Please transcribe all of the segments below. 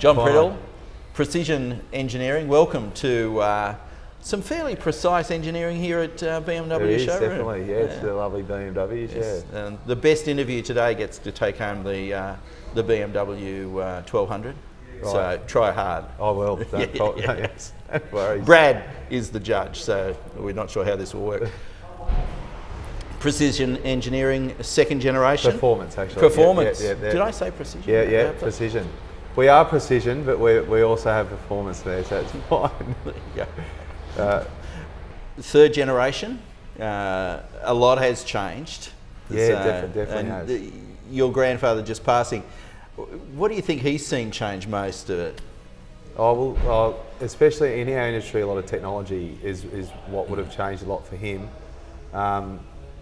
John Priddle, Precision Engineering. Welcome to some fairly precise engineering here at BMW It is, showroom. definitely, yeah. It's the lovely BMWs, Yes. yeah. And the best interview today gets to take home the BMW 1200. Right. So try hard. Oh well, don't Yes. worry. Brad is the judge, so we're not sure how this will work. Precision Engineering, second generation. Performance, actually. Performance. Yeah. Did I say precision? Yeah, precision. We are precision, but we also have performance there, so it's fine. Yeah. Third generation, a lot has changed. Yeah, definitely has. Your grandfather just passing. What do you think he's seen change most of it? Oh, well, especially in our industry, a lot of technology is what would have changed a lot for him.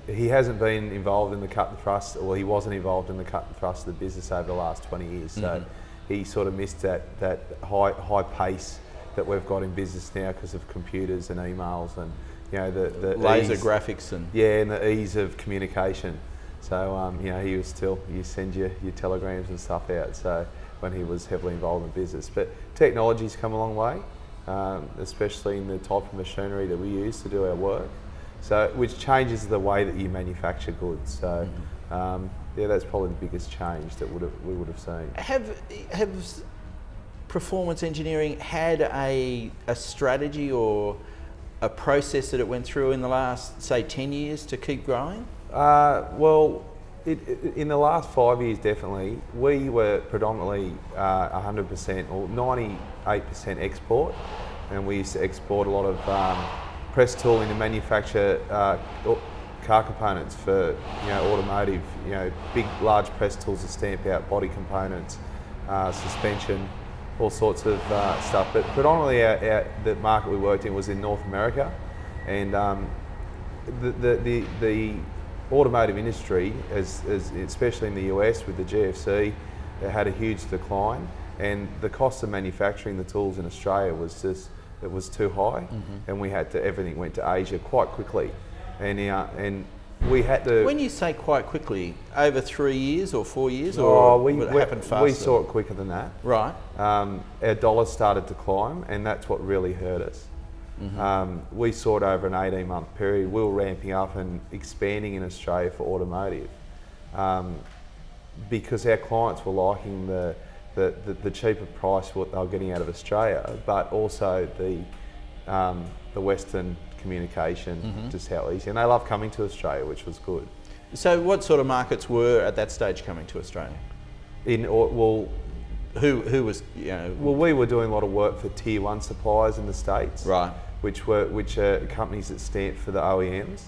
He hasn't been involved in the cut and thrust, or he wasn't involved in the cut and thrust of the business over the last 20 years. So he sort of missed that high pace that we've got in business now because of computers and emails and the laser ease, graphics and the ease of communication. So he was still, you send your telegrams and stuff out. So when he was heavily involved in business, but technology's come a long way, especially in the type of machinery that we use to do our work. So which changes the way that you manufacture goods. So that's probably the biggest change that we would have seen. Have performance engineering had a strategy or a process that it went through in the last, say, 10 years to keep growing? Well, in the last 5 years, definitely, we were predominantly 100% or 98% export, and we used to export a lot of press tooling to manufacture car components for automotive, big large press tools to stamp out body components, suspension, all sorts of stuff. But predominantly the market we worked in was in North America, and the automotive industry, especially in the US with the GFC, it had a huge decline, and the cost of manufacturing the tools in Australia was it was too high, and everything went to Asia quite quickly, and we had to. When you say quite quickly, over 3 years or 4 years, or it happened faster? We saw it quicker than that. Right. Our dollar started to climb, and that's what really hurt us. We saw it over an 18-month period. We were ramping up and expanding in Australia for automotive because our clients were liking the cheaper price what they were getting out of Australia, but also the Western communication, just how easy. And they love coming to Australia, which was good. So what sort of markets were at that stage coming to Australia? Who was, Well, we were doing a lot of work for tier 1 suppliers in the States. Right. Which are companies that stamp for the OEMs.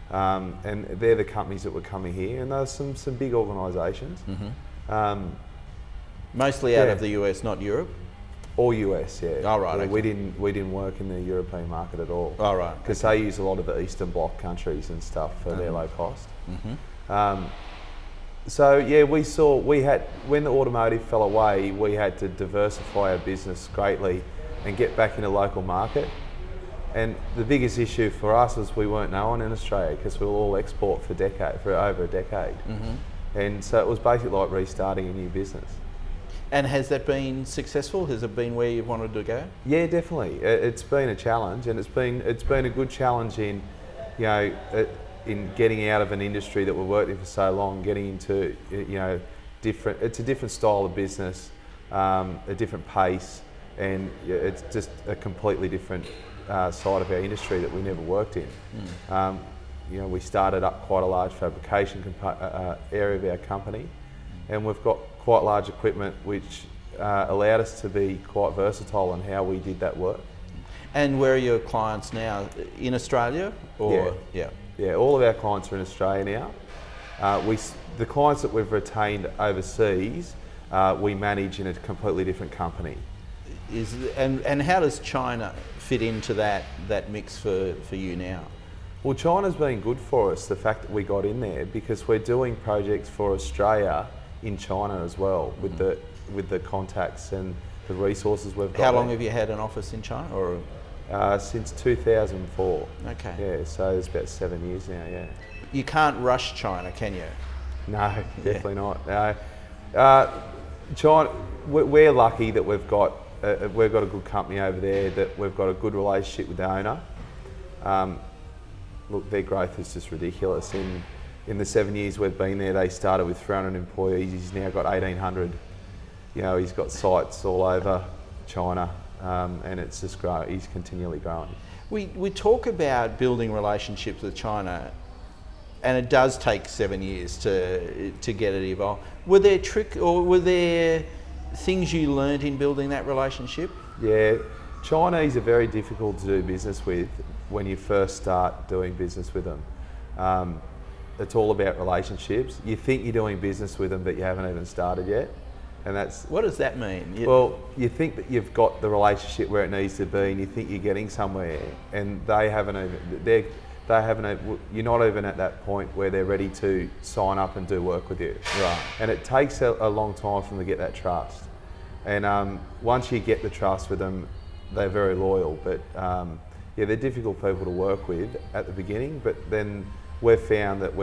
And they're the companies that were coming here, and there were some big organisations. Mostly out of the US, not Europe? Or US, yeah. Oh, right. Yeah, okay. we didn't work in the European market at all. Oh, right. Because they use a lot of the Eastern Bloc countries and stuff for their low cost. So yeah, when the automotive fell away, we had to diversify our business greatly and get back in a local market. And the biggest issue for us was we weren't known in Australia because we were all export for over a decade. And so it was basically like restarting a new business. And has that been successful? Has it been where you wanted to go? Yeah, definitely. It's been a challenge, and it's been a good challenge in getting out of an industry that we've worked in for so long, getting into different. It's a different style of business, a different pace, and it's just a completely different side of our industry that we never worked in. We started up quite a large fabrication area of our company, and we've got quite large equipment which allowed us to be quite versatile in how we did that work. And where are your clients now? In Australia? Or Yeah, all of our clients are in Australia now. The clients that we've retained overseas, we manage in a completely different company. And how does China fit into that mix for you now? Well, China's been good for us, the fact that we got in there, because we're doing projects for Australia in China as well, with the contacts and the resources we've got. How long have you had an office in China? Or since 2004. Okay. Yeah, so it's about 7 years now. Yeah. You can't rush China, can you? No, definitely not. No. China, we're lucky that we've got a good company over there, that we've got a good relationship with the owner. Look, their growth is just ridiculous. In the 7 years we've been there, they started with 300 employees. He's now got 1,800. You know, he's got sites all over China, and it's just growing. He's continually growing. We talk about building relationships with China, and it does take 7 years to get it evolved. Were there things you learned in building that relationship? Yeah, Chinese are very difficult to do business with when you first start doing business with them. It's all about relationships. You think you're doing business with them, but you haven't even started yet. And that's... What does that mean? Well, you think that you've got the relationship where it needs to be, and you think you're getting somewhere, and they haven't even, you're not even at that point where they're ready to sign up and do work with you. Right. And it takes a long time for them to get that trust. And once you get the trust with them, they're very loyal. But yeah, they're difficult people to work with at the beginning, but then we've found that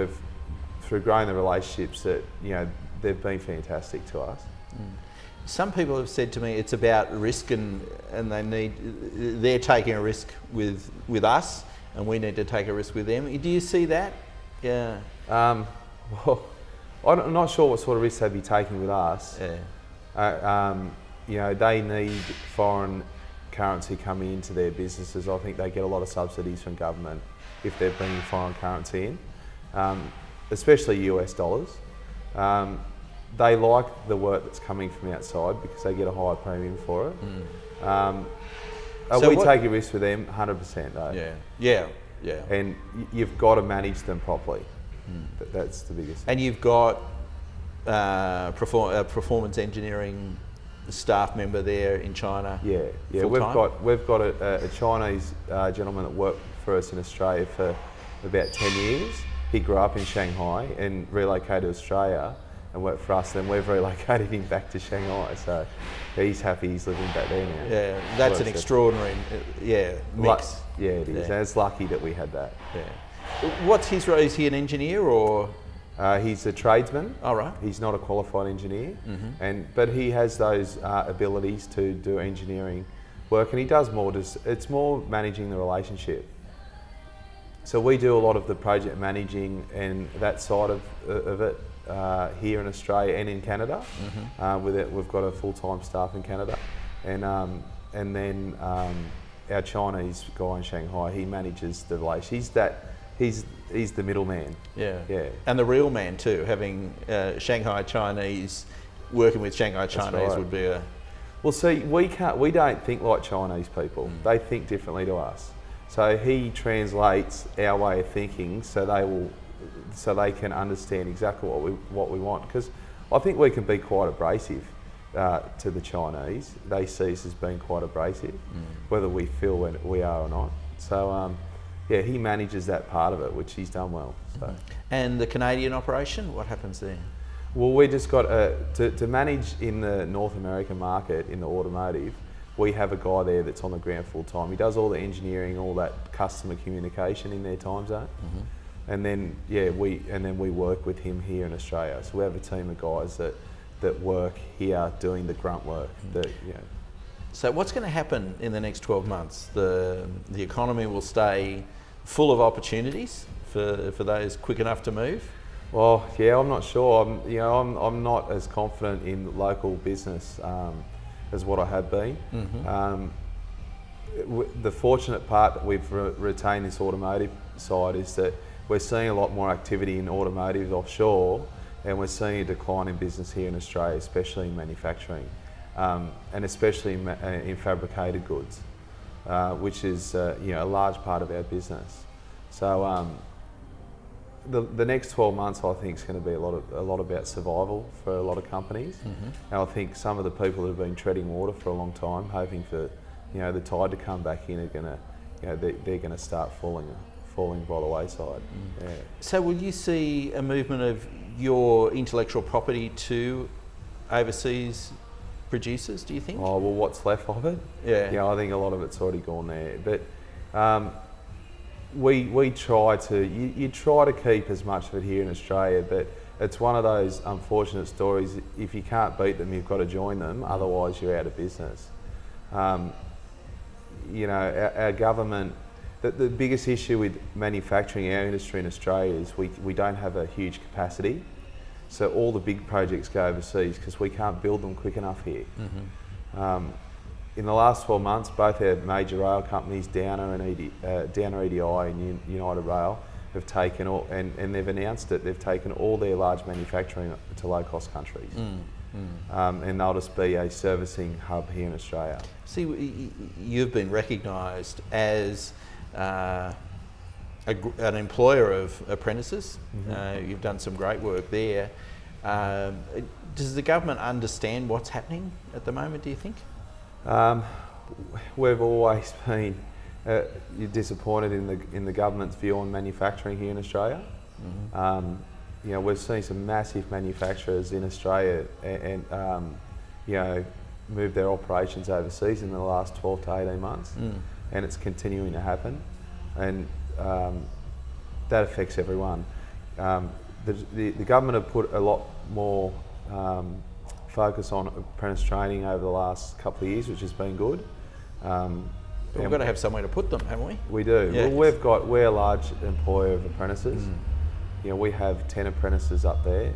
through growing the relationships, that, you know, they've been fantastic to us. Some people have said to me it's about risk, and they're taking a risk with us, and we need to take a risk with them. Do you see that? Yeah. Well, I'm not sure what sort of risks they'd be taking with us. Yeah. You know, they need foreign currency coming into their businesses. I think they get a lot of subsidies from government if they're bringing foreign currency in, especially US dollars. They like the work that's coming from outside because they get a higher premium for it. So we take a risk with them 100% though. Yeah. And you've got to manage them properly. That's the biggest thing. And you've got performance engineering staff member there in China. Yeah. We've got a Chinese gentleman that worked for us in Australia for about 10 years. He grew up in Shanghai and relocated to Australia and worked for us. Then we've relocated him back to Shanghai, so he's happy he's living back there now. Yeah, that's an extraordinary mix. Yeah, it is. And it's lucky that we had that. Yeah. What's his role? Is he an engineer or? He's a tradesman. All right. He's not a qualified engineer, but he has those abilities to do engineering work, and he does more. It's more managing the relationship. So we do a lot of the project managing and that side of it here in Australia and in Canada. We've got a full-time staff in Canada, and then our Chinese guy in Shanghai, he manages the relationship. He's the middleman. Yeah. And the real man too, having Shanghai Chinese working with Shanghai Chinese right. would be a... Well, see, we don't think like Chinese people. They think differently to us. So he translates our way of thinking so they can understand exactly what we want. Because I think we can be quite abrasive to the Chinese. They see us as being quite abrasive, whether we feel we are or not. So yeah, he manages that part of it, which he's done well. So. And the Canadian operation, what happens there? Well, we just got to manage in the North American market in the automotive. We have a guy there that's on the ground full time. He does all the engineering, all that customer communication in their time zone, and then we work with him here in Australia. So we have a team of guys that work here doing the grunt work. So what's going to happen in the next 12 months? The economy will stay full of opportunities for those quick enough to move? Well, yeah, I'm not sure. I'm not as confident in local business as what I have been. The fortunate part that we've retained this automotive side is that we're seeing a lot more activity in automotive offshore, and we're seeing a decline in business here in Australia, especially in manufacturing, and especially in fabricated goods, which is a large part of our business. So the next 12 months, I think, is going to be a lot about survival for a lot of companies. And I think some of the people that have been treading water for a long time, hoping for the tide to come back in, are going to they're going to start falling by the wayside. Yeah. So will you see a movement of your intellectual property to overseas producers, do you think? Oh, well, what's left of it? Yeah. I think a lot of it's already gone there. But we try to, you try to keep as much of it here in Australia, but it's one of those unfortunate stories. If you can't beat them, you've got to join them. Otherwise, you're out of business. You know, our government. The biggest issue with manufacturing our industry in Australia is we don't have a huge capacity. So all the big projects go overseas because we can't build them quick enough here. In the last 12 months, both our major rail companies, Downer EDI and United Rail, have taken all, and they've announced it, they've taken all their large manufacturing to low-cost countries. And they'll just be a servicing hub here in Australia. See, you've been recognised as an employer of apprentices. You've done some great work there. Does the government understand what's happening at the moment, do you think? We've always been disappointed in the government's view on manufacturing here in Australia. You know, we've seen some massive manufacturers in Australia and you know, move their operations overseas in the last 12 to 18 months, and it's continuing to happen, and that affects everyone. The government have put a lot more focus on apprentice training over the last couple of years, which has been good. We've got to have somewhere to put them, haven't we? We do. Yeah. Well, we're a large employer of apprentices. You know, we have 10 apprentices up there.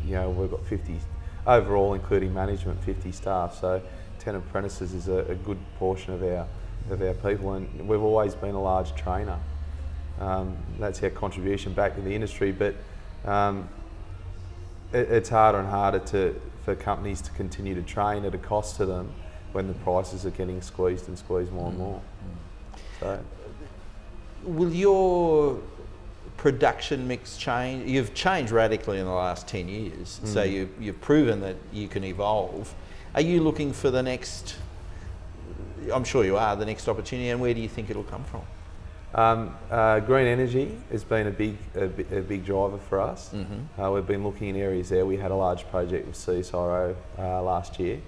You know, we've got 50 overall, including management, 50 staff. So 10 apprentices is a good portion of our people, and we've always been a large trainer. That's our contribution back to the industry. But it's harder and harder for companies to continue to train at a cost to them when the prices are getting squeezed more and more. So, will your production mix change? You've changed radically in the last 10 years, so you've proven that you can evolve. Are you looking for the next, I'm sure you are, the next opportunity, and where do you think it'll come from? Green energy has been a big driver for us. We've been looking in areas there. We had a large project with CSIRO last year,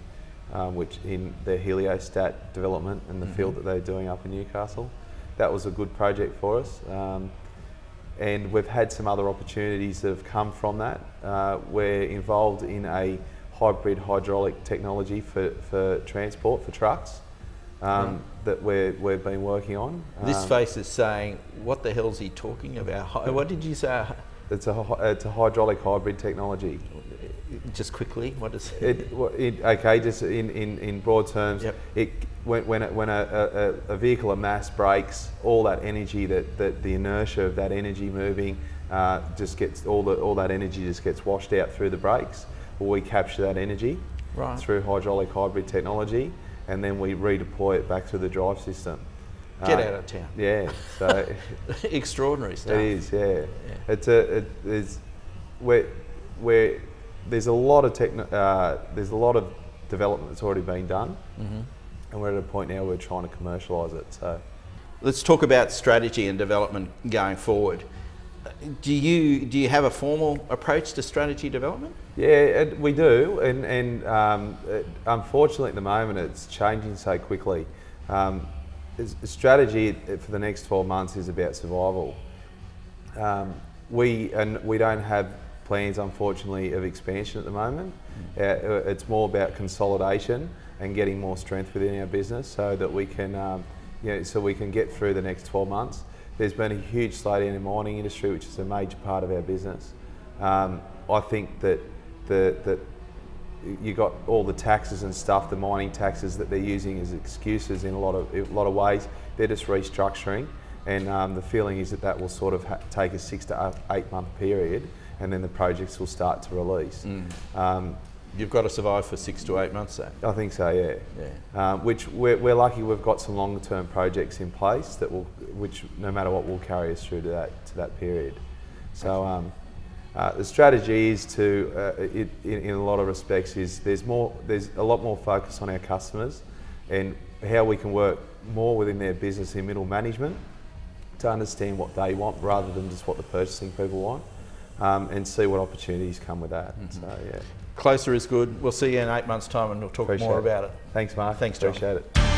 which in their heliostat development and the field that they're doing up in Newcastle. That was a good project for us. And we've had some other opportunities that have come from that. We're involved in a hybrid hydraulic technology for transport, for trucks. That we've been working on. This face is saying, what the hell's he talking about? What did you say? It's a hydraulic hybrid technology. Just quickly, what is it? Okay, just in broad terms, when a vehicle of mass brakes, all that energy, that the inertia of that energy moving, just gets all that energy just gets washed out through the brakes. Well, we capture that energy through hydraulic hybrid technology, and then we redeploy it back to the drive system. Get out of town. Yeah, so extraordinary stuff. It is, yeah. It's where there's a lot of development that's already been done, and we're at a point now where we're trying to commercialise it. So, let's talk about strategy and development going forward. Do you have a formal approach to strategy development? Yeah, we do, and unfortunately at the moment it's changing so quickly. Strategy for the next 12 months is about survival. We don't have plans, unfortunately, of expansion at the moment. It's more about consolidation and getting more strength within our business so that we can, so we can get through the next 12 months. There's been a huge slowdown in the mining industry, which is a major part of our business. I think that you got all the taxes and stuff, the mining taxes that they're using as excuses in a lot of ways. They're just restructuring, and the feeling is that will sort of take a 6 to 8 month period, and then the projects will start to release. You've got to survive for 6 to 8 months, though. I think so, yeah. Which we're lucky we've got some longer term projects in place which no matter what will carry us through to that period. So the strategy is in a lot of respects there's a lot more focus on our customers and how we can work more within their business in middle management to understand what they want rather than just what the purchasing people want, and see what opportunities come with that. So yeah. Closer is good. We'll see you in 8 months' time and we'll talk more about it. Thanks, Mark. Thanks, John. Appreciate it.